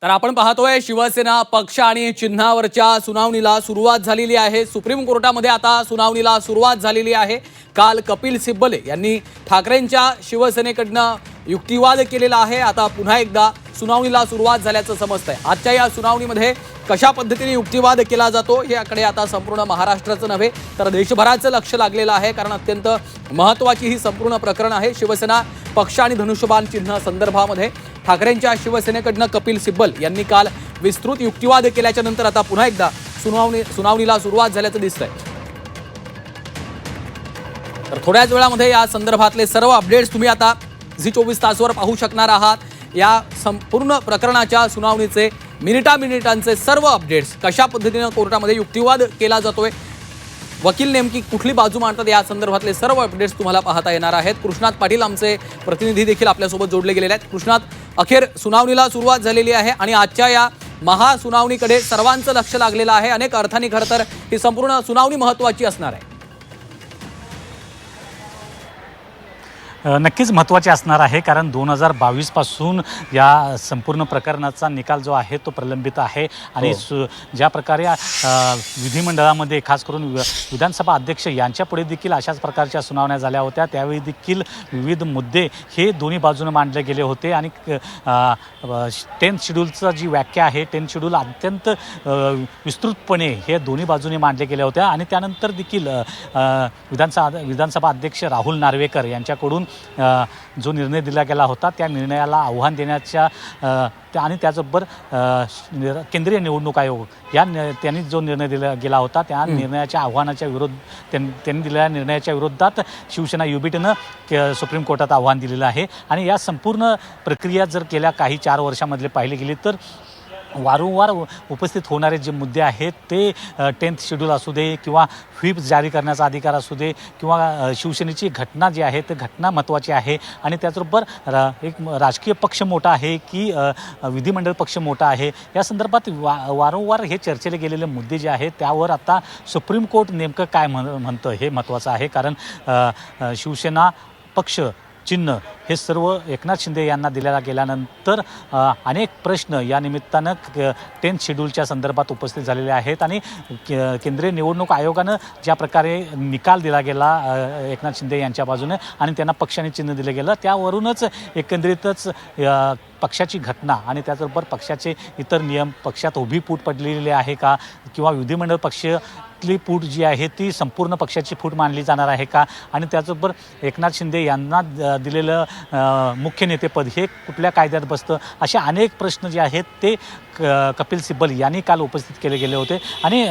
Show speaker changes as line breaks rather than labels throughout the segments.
तर आपण पाहतोय शिवसेना पक्ष आणि चिन्हावरच्या सुनावणीला सुरुवात झालेली आहे। सुप्रीम कोर्टामध्ये आता सुनावणीला सुरुवात झालेली आहे। काल कपिल सिब्बले यांनी ठाकरेंच्या शिवसेनेकडनं युक्तिवाद केलेला आहे। आता पुन्हा एकदा सुनावणीला सुरुवात झाल्याचं समजतंय। आजच्या या सुनावणीमध्ये कशा पद्धतीने युक्तिवाद केला जातो याकडे आता संपूर्ण महाराष्ट्राचं नव्हे तर देशभराचं लक्ष लागलेलं आहे, कारण अत्यंत महत्त्वाची ही संपूर्ण प्रकरण आहे। शिवसेना पक्ष आणि धनुष्यबाण चिन्ह संदर्भामध्ये ठाकरेंच्या शिवसेनेकडनं कपिल सिब्बल यांनी काल विस्तृत युक्तिवाद केल्याच्या नंतर आता पुन्हा एकदा सुनावणीला सुरुवात झाल्याचं दिसतंय। तर थोड्याच वेळामध्ये या संदर्भातले सर्व अपडेट्स तुम्ही आता झी 24 तासवर पाहू शकणार आहात। या संपूर्ण प्रकरणाच्या सुनावणीचे मिनिटांचे सर्व अपडेट्स, कशा पद्धतीने कोर्टामध्ये युक्तिवाद केला जातोय, वकील नेमकी कुठली बाजू मांडतात या संदर्भातले सर्व अपडेट्स तुम्हाला पाहता येणार आहेत। कृष्णात पाटील आमचे प्रतिनिधी देखील आपल्यासोबत जोडले गेलेले आहेत। कृष्णात, अखेर सुनावणीला सुरुवात झालेली आहे आणि आजच्या या महासुनावणीकडे सर्वांचं लक्ष लागलेलं आहे। अनेक अर्थांनी खरं तर ही संपूर्ण सुनावणी महत्त्वाची असणार आहे।
नक्कीच महत्त्वाचे असणार आहे, कारण 2022 पासून या संपूर्ण प्रकरणाचा निकाल जो आहे तो प्रलंबित आहे आणि ज्या प्रकारे विधिमंडळामध्ये खास करून विधानसभा अध्यक्ष यांच्या पुढे देखील अशाच प्रकारच्या सुनावण्या झाल्या होत्या। त्यावेळी देखील विविध मुद्दे हे दोन्ही बाजूने मांडले गेले होते आणि 10th शेड्यूलचा जी व्याख्या आहे, 10th शेड्यूल अत्यंत विस्तृतपणे हे दोन्ही बाजूने मांडले गेल्या होत्या आणि त्यानंतर देखील विधानसभा अध्यक्ष राहुल नार्वेकर यांच्याकडून जो निर्णय दिला गेला होता त्या निर्णयाला आव्हान देण्याच्या आणि त्याचबरोबर केंद्रीय निवडणूक आयोग त्यांनी जो निर्णय दिला गेला होता त्या निर्णयाच्या आव्हानाच्या त्यांनी दिलेल्या निर्णयाच्या विरोधात शिवसेना युबीटीनं सुप्रीम कोर्टात आव्हान दिलेलं आहे। आणि या संपूर्ण प्रक्रिया जर गेल्या काही 4 वर्षांमधले पाहिली गेली तर वारंवार उपस्थित होणारे जे मुद्दे आहेत ते 10th शेड्यूल असू दे किंवा व्हीप जारी करण्याचा अधिकार असू दे किंवा शिवसेनेची घटना जी आहे ते घटना महत्त्वाची आहे आणि त्याचबरोबर एक राजकीय पक्ष मोठा आहे की विधिमंडळ पक्ष मोठा आहे या संदर्भात वारंवार हे चर्चेले गेलेले मुद्दे जे आहेत त्यावर आता सुप्रीम कोर्ट नेमकं काय म्हणतं हे महत्त्वाचं आहे। कारण शिवसेना पक्ष चिन्ह हे सर्व एकनाथ शिंदे यांना दिल्या गेल्यानंतर अनेक प्रश्न या निमित्तानं 10th शेड्यूलच्या संदर्भात उपस्थित झालेले आहेत आणि केंद्रीय निवडणूक आयोगानं ज्या प्रकारे निकाल दिला गेला एकनाथ शिंदे यांच्या बाजूने आणि त्यांना पक्षाने चिन्ह दिलं गेलं त्यावरूनच एकंदरीतच पक्षाची घटना आणि त्याचबरोबर पक्षाचे इतर नियम, पक्षात उभी फूट पडलेली आहे का किंवा विधिमंडळ पक्षातली फूट जी आहे ती संपूर्ण पक्षाची फूट मानली जाणार आहे का आणि त्याचबरोबर एकनाथ शिंदे यांना दिलेलं मुख्य नेतेपद हे कुठल्या कायद्यात बसतं, असे अनेक प्रश्न जे आहेत ते कपिल सिब्बल यांनी काल उपस्थित केले गेले होते आणि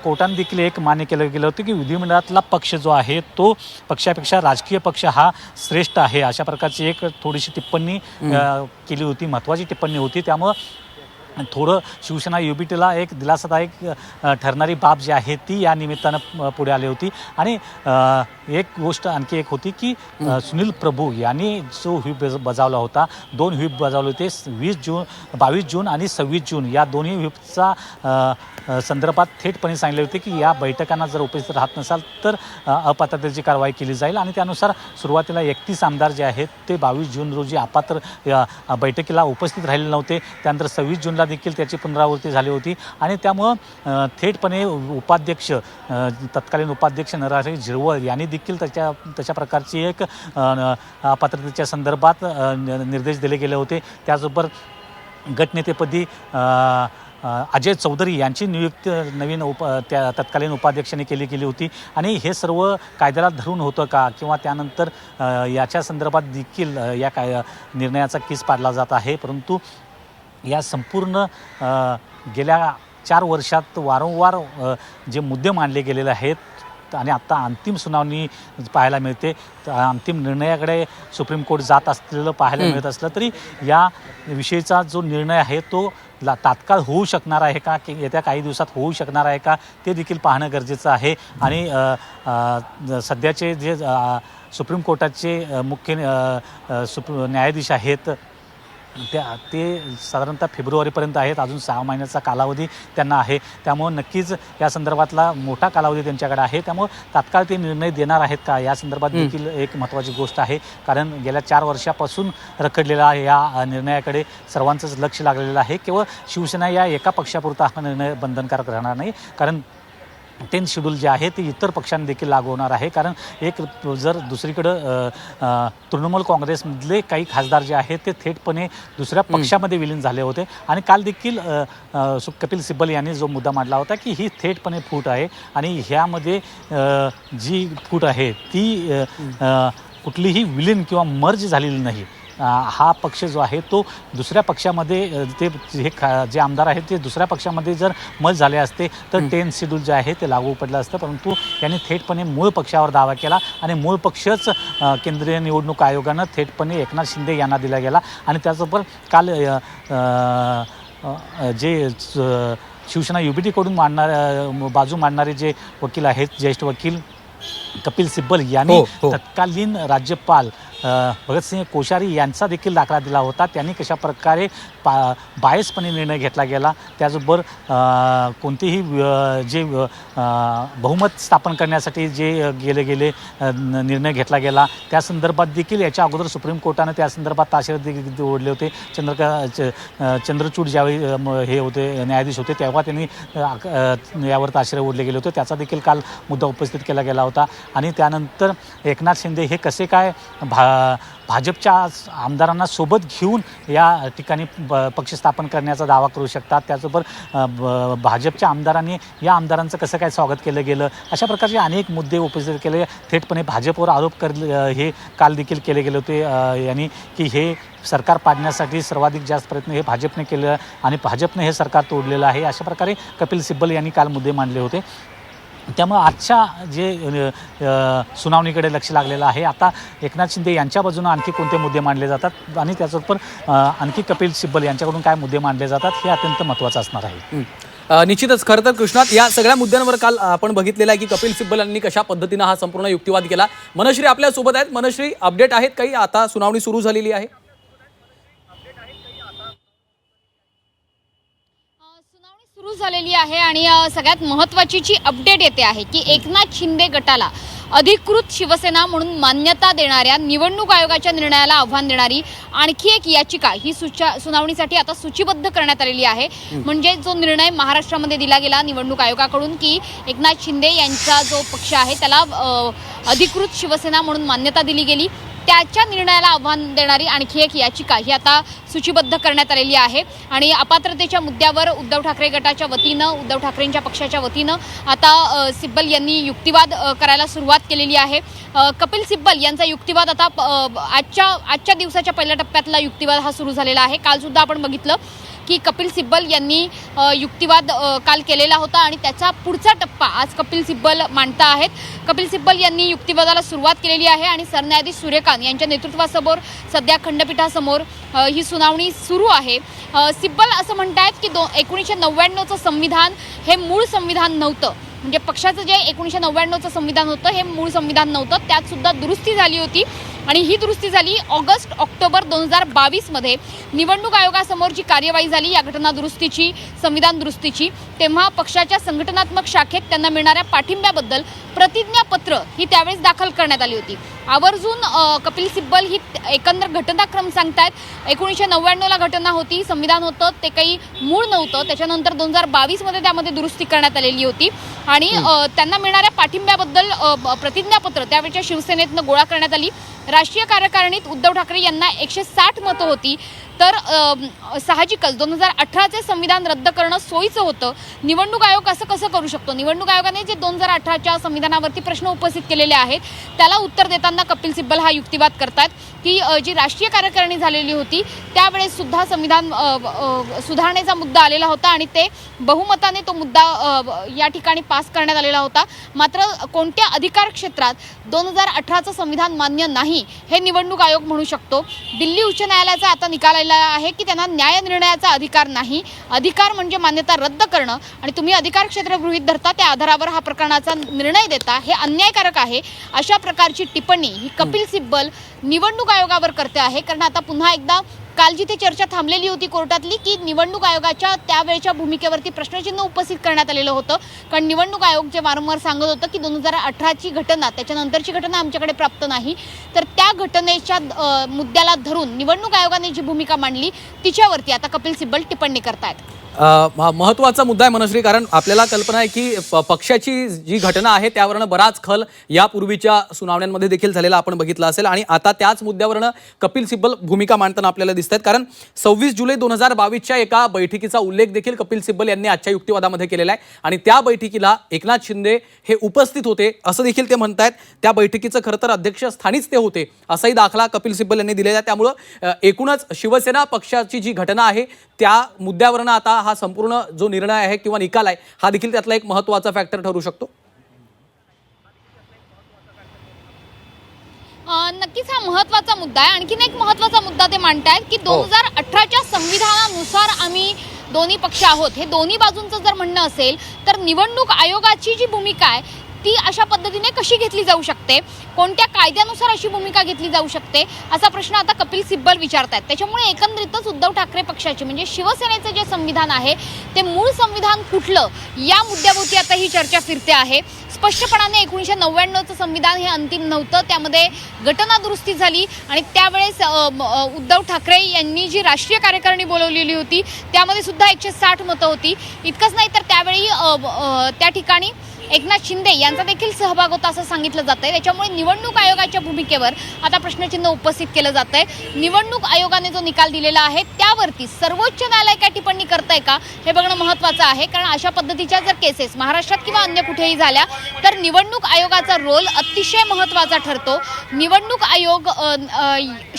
कोर्टाने देखील एक मान्य केलं गेलं होतं की विधिमंडळातला पक्ष जो आहे तो पक्षापेक्षा राजकीय पक्ष हा श्रेष्ठ आहे, अशा प्रकारची एक थोडीशी टिप्पणी केली होती, महत्त्वाची टिप्पणी होती। त्यामुळं थोडं शिवसेना युबीटीला एक दिलासादायक ठरणारी बाब जी आहे ती या निमित्तानं पुढे आली होती। आणि एक गोष्ट आणखी एक होती की सुनील प्रभू यांनी जो व्हीप बजावला होता, 2 व्हीप बजावले होते 22 जून आणि 26 जून या दोन्ही व्हीपचा संदर्भात थेटपणे सांगितले होते की या बैठकांना जर उपस्थित राहत नसाल तर अपात्रतेची कारवाई केली जाईल आणि त्यानुसार सुरुवातीला 31 आमदार जे आहेत ते 22 जून रोजी अपात्र बैठकीला उपस्थित राहिले नव्हते। त्यानंतर 26 जूनला देखील त्याची पुनरावृत्ती झाली होती आणि त्यामुळं थेटपणे उपाध्यक्ष तत्कालीन उपाध्यक्ष नरहरी झिरवळ यांनी देखील तशा प्रकारची एक अपात्रतेच्या संदर्भात निर्देश दिले गेले होते। त्याचबरोबर गटनेतेपदी अजय चौधरी यांची नियुक्ती नवीन त्या तत्कालीन उपाध्यक्षांनी केली गेली होती आणि हे सर्व कायद्याला धरून होतं का किंवा त्यानंतर याच्या संदर्भात देखील या निर्णयाचा कीस पाडला जात आहे। परंतु या संपूर्ण गेल्या 4 वर्षात वारंवार जे मुद्दे मांडले गेलेले आहेत आणि आत्ता अंतिम सुनावणी पाहायला मिळते, अंतिम निर्णयाकडे सुप्रीम कोर्ट जात असलेलं पाहायला मिळत असलं तरी या विषयीचा जो निर्णय आहे तो तात्काळ होऊ शकणार आहे का की येत्या काही दिवसात होऊ शकणार आहे का ते देखील पाहणं गरजेचं आहे। आणि सध्याचे जे सुप्रीम कोर्टाचे मुख्य न्यायाधीश आहेत ते साधारणतः फेब्रुवारीपर्यंत आहेत. अजून 6 महिन्याचा कालावधी त्यांना आहे. त्यामुळे नक्कीच या संदर्भातला मोठा कालावधी त्यांच्याकडे आहे. त्यामुळे तात्काळ ते निर्णय देणार आहेत का या संदर्भात देखील एक महत्त्वाची गोष्ट आहे. कारण गेल्या 4 वर्षापासून रखडलेला या निर्णयाकडे सर्वांचंच लक्ष लागलेलं आहे. केवळ शिवसेना या एका पक्षापुरता हा निर्णय बंधनकारक राहणार नाही. कारण 10th शेड्यूल जे आहे ते इतर पक्षांना देखील लागू होणार आहे. कारण एक जर दुसरीकडं तृणमूल काँग्रेसमधले काही खासदार जे आहेत ते थेटपणे दुसऱ्या पक्षामध्ये विलीन झाले होते आणि काल देखील कपिल सिब्बल यांनी जो मुद्दा मांडला होता की ही थेटपणे फूट आहे आणि ह्यामध्ये जी फूट आहे ती कुठलीही विलीन किंवा मर्ज झालेली नाही. हा पक्ष जो आहे तो दुसऱ्या पक्षामध्ये जे आमदार आहेत ते दुसऱ्या पक्षामध्ये जर मर्ज झाले असते तर 10th शेड्यूल जे आहे ते लागू पडलं असतं. परंतु यांनी थेटपणे मूळ पक्षावर दावा केला आणि मूळ पक्षच केंद्रीय निवडणूक आयोगानं थेटपणे एकनाथ शिंदे यांना दिला गेला. आणि त्याचबरोबर काल जे शिवसेना UBTकडून बाजू मांडणारे जे वकील आहेत ज्येष्ठ वकील कपिल सिब्बल यांनी तत्कालीन राज्यपाल भगतसिंह कोश्यारी यांचा देखील दाखला दिला होता. त्यांनी कशा प्रकारे बायसपणे निर्णय घेतला गेला, त्याचबरोबर कोणतेही जे बहुमत स्थापन करण्यासाठी जे गेले निर्णय घेतला गेला त्या संदर्भात देखील याच्या अगोदर सुप्रीम कोर्टानं त्या संदर्भात ताशेरे देखील ओढले होते. चंद्रचूड ज्यावेळी हे होते न्यायाधीश होते तेव्हा त्यांनी यावर ताशेरे ओढले गेले होते. त्याचा देखील काल मुद्दा उपस्थित केला गेला होता. आणि त्यानंतर एकनाथ शिंदे हे कसे काय भाजपच्या आमदारांना सोबत घेऊन या ठिकाणी पक्ष स्थापन करण्याचा दावा करू शकतात. त्याचबरोबर भाजपच्या आमदारांनी या आमदारांचं कसं काय स्वागत केलं गेलं, अशा प्रकारचे अनेक मुद्दे उपस्थित केले. थेटपणे भाजपवर आरोप हे काल देखील केले गेले होते यांनी की हे सरकार पाडण्यासाठी सर्वाधिक जास्त प्रयत्न हे भाजपने केलं आणि भाजपने हे सरकार तोडलेलं आहे. अशा प्रकारे कपिल सिब्बल यांनी काल मुद्दे मांडले होते. त्यामुळे आजच्या जे सुनावणीकडे लक्ष लागलेलं आहे. आता एकनाथ शिंदे यांच्या बाजूने आणखी कोणते मुद्दे मांडले जातात आणि त्याचबरोबर आणखी कपिल सिब्बल यांच्याकडून काय मुद्दे मांडले जातात हे अत्यंत महत्त्वाचं असणार आहे.
निश्चितच खरं तर कृष्णात या सगळ्या मुद्द्यांवर काल आपण बघितलेलं आहे की कपिल सिब्बल यांनी कशा पद्धतीनं हा संपूर्ण युक्तिवाद केला. मनश्री आपल्या सोबत आहेत. मनश्री, अपडेट आहेत काही? आता सुनावणी सुरू झालेली आहे.
सुरू झालेली आहे आणि सगळ्यात महत्त्वाची जी अपडेट येते आहे की एकनाथ शिंदे गटाला अधिकृत शिवसेना म्हणून मान्यता देणाऱ्या निवडणूक आयोगाच्या निर्णयाला आव्हान देणारी आणखी एक याचिका ही सुनावणीसाठी आता सूचीबद्ध करण्यात आलेली आहे. म्हणजे जो निर्णय महाराष्ट्रामध्ये दिला गेला निवडणूक आयोगाकडून की एकनाथ शिंदे यांचा जो पक्ष आहे त्याला अधिकृत शिवसेना म्हणून मान्यता दिली गेली, त्याच्या निर्णयाला आव्हान देणारी आणखी एक याचिका ही आता सूचीबद्ध करण्यात आलेली आहे. आणि अपात्रतेच्या मुद्द्यावर उद्धव ठाकरे गटाच्या वतीनं, उद्धव ठाकरेंच्या पक्षाच्या वतीनं आता सिब्बल यांनी युक्तिवाद करायला सुरुवात केलेली आहे. कपिल सिब्बल यांचा युक्तिवाद आता आजच्या दिवसाच्या पहिल्या टप्प्यातला युक्तिवाद हा सुरू झालेला आहे. कालसुद्धा आपण बघितलं की कपिल सिब्बल यांनी युक्तिवाद काल केलेला होता आणि त्याचा पुढचा टप्पा आज कपिल सिब्बल मांडता आहेत. कपिल सिब्बल यांनी युक्तिवादाला सुरुवात केलेली आहे आणि सरन्यायाधीश सूर्यकांत यांच्या नेतृत्वासमोर सध्या खंडपीठासमोर ही सुनावणी सुरू आहे. सिब्बल असं म्हणतायत की 1999चं संविधान हे मूळ संविधान नव्हतं. म्हणजे पक्षाचं जे 1999चं संविधान होतं हे मूळ संविधान नव्हतं, त्यात सुद्धा दुरुस्ती झाली होती आणि ही दुरुस्ती झाली ऑक्टोबर 2022मध्ये निवडणूक आयोगासमोर जी कार्यवाही झाली या घटना दुरुस्तीची, संविधान दुरुस्तीची, तेव्हा पक्षाच्या संघटनात्मक शाखेत त्यांना मिळणाऱ्या पाठिंब्याबद्दल प्रतिज्ञापत्र ही त्यावेळेस दाखल करण्यात आली होती. आवर्जून कपिल सिब्बल ही एकंदर घटनाक्रम सांगतायत. 1999ला घटना होती, संविधान होतं, ते काही मूळ नव्हतं. त्याच्यानंतर 2022मध्ये त्यामध्ये दुरुस्ती करण्यात आलेली होती आणि त्यांना मिळणाऱ्या पाठिंब्याबद्दल प्रतिज्ञापत्र त्यावेळच्या शिवसेनेतनं गोळा करण्यात आली. राष्ट्रीय कार्यकारिणीत उद्धव ठाकरे यांना 160 मतं होती. तर साहजिकच 2018चे संविधान रद्द करणं सोयीचं होतं. निवडणूक आयोग असं कसं करू शकतो? निवडणूक आयोगाने जे 2018च्या संविधानावरती प्रश्न उपस्थित केलेले आहेत त्याला उत्तर देताना कपिल सिब्बल हा युक्तिवाद करतात की जी राष्ट्रीय कार्यकारिणी झालेली होती त्यावेळेस सुद्धा संविधान सुधारणेचा मुद्दा आलेला होता आणि ते बहुमताने तो मुद्दा या ठिकाणी पास करण्यात आलेला होता. मात्र कोणत्या अधिकार क्षेत्रात 2018चं संविधान मान्य नाही हे निवडणूक आयोग म्हणू शकतो. दिल्ली उच्च न्यायालयाचा आता निकाल आहे की त्यांना न्याय निर्णयाचा अधिकार नाही. अधिकार म्हणजे मान्यता रद्द करणं आणि तुम्ही अधिकार क्षेत्र गृहीत धरता त्या आधारावर हा प्रकरणाचा निर्णय देता हे अन्यायकारक आहे. अशा प्रकारची टिप्पणी ही कपिल सिब्बल निवडणूक आयोगावर करते आहे. कारण आता पुन्हा एकदा काल जिथे चर्चा थांबलेली होती कोर्टातली की निवडणूक आयोगाच्या त्यावेळच्या भूमिकेवरती प्रश्नचिन्ह उपस्थित करण्यात आलेलं होतं, कारण निवडणूक आयोग जे वारंवार सांगत होतं की 2018ची घटना त्याच्यानंतरची घटना आमच्याकडे प्राप्त नाही, तर त्या घटनेच्या मुद्द्याला धरून निवडणूक आयोगाने जी भूमिका मांडली तिच्यावरती आता कपिल सिब्बल टिप्पणी करतायत.
महत्त्वाचा मुद्दा आहे मनश्री, कारण आपल्याला कल्पना आहे की पक्षाची जी घटना आहे त्यावरनं बराच खल यापूर्वीच्या सुनावण्यांमध्ये देखील झालेला आपण बघितलं असेल आणि आता त्याच मुद्द्यावरनं कपिल सिब्बल भूमिका मांडताना आपल्याला दिसत आहेत. कारण 26 जुलै 2022च्या एका बैठकीचा उल्लेख देखील कपिल सिब्बल यांनी आजच्या युक्तिवादामध्ये केलेला आहे आणि त्या बैठकीला एकनाथ शिंदे हे उपस्थित होते असं देखील ते म्हणतायत. त्या बैठकीचं खरं तर अध्यक्षस्थानीच ते होते असाही दाखला कपिल सिब्बल यांनी दिलेला आहे. त्यामुळं एकूणच शिवसेना पक्षाची जी घटना आहे त्या मुद्द्यावरनं आता हा संपूर्ण जो निर्णय आहे किंवा निकाल आहे हा देखील त्यातला एक महत्त्वाचा फॅक्टर ठरू शकतो.
नक्कीच हा महत्त्वाचा मुद्दा आहे. आणखीन एक महत्त्वाचा मुद्दा ते मांडतायत की 2018च्या संविधानानुसार आम्ही दोन्ही पक्ष आहोत, हे दोन्ही बाजूंचं जर म्हणणं असेल तर निवडणूक आयोगाची जी भूमिका आहे ती अशा पद्धतीने कशी घेतली जाऊ शकते, कोणत्या कायद्यानुसार अशी भूमिका घेतली जाऊ शकते असा प्रश्न आता कपिल सिब्बल विचारतायत. त्याच्यामुळे एकंदरीतच उद्धव ठाकरे पक्षाची म्हणजे शिवसेनेचं जे संविधान आहे ते मूळ संविधान कुठलं या मुद्द्यावरती आता ही चर्चा फिरते आहे. स्पष्टपणाने 1999चं संविधान हे अंतिम नव्हतं, त्यामध्ये घटना दुरुस्ती झाली आणि त्यावेळेस उद्धव ठाकरे यांनी जी राष्ट्रीय कार्यकारिणी बोलवलेली होती त्यामध्ये सुद्धा 160 मतं होती. इतकंच नाही तर त्यावेळी त्या ठिकाणी एकनाथ शिंदे यांचा देखील सहभाग होता असं सांगितलं जातंय. त्याच्यामुळे निवडणूक आयोगाच्या भूमिकेवर आता प्रश्नचिन्ह उपस्थित केलं जातंय. निवडणूक आयोगाने जो निकाल दिलेला आहे त्यावरती सर्वोच्च न्यायालय काय टिप्पणी करतंय का हे बघणं महत्त्वाचं आहे, कारण अशा पद्धतीच्या जर केसेस महाराष्ट्रात किंवा अन्य कुठेही झाल्या तर निवडणूक आयोगाचा रोल अतिशय महत्त्वाचा ठरतो. निवडणूक आयोग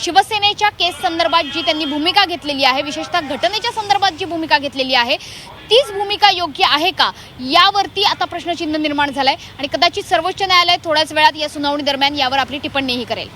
शिवसेनेच्या केस संदर्भात जी त्यांनी भूमिका घेतलेली आहे, विशेषतः घटनेच्या संदर्भात जी भूमिका घेतलेली आहे तीच भूमिका योग्य आहे का यावरती आता प्रश्नचिन्ह निर्माण झालाय आणि कदाचित सर्वोच्च न्यायालय थोड्याच वेळात या सुनावणी दरम्यान यावर आपली टिप्पणीही करेल.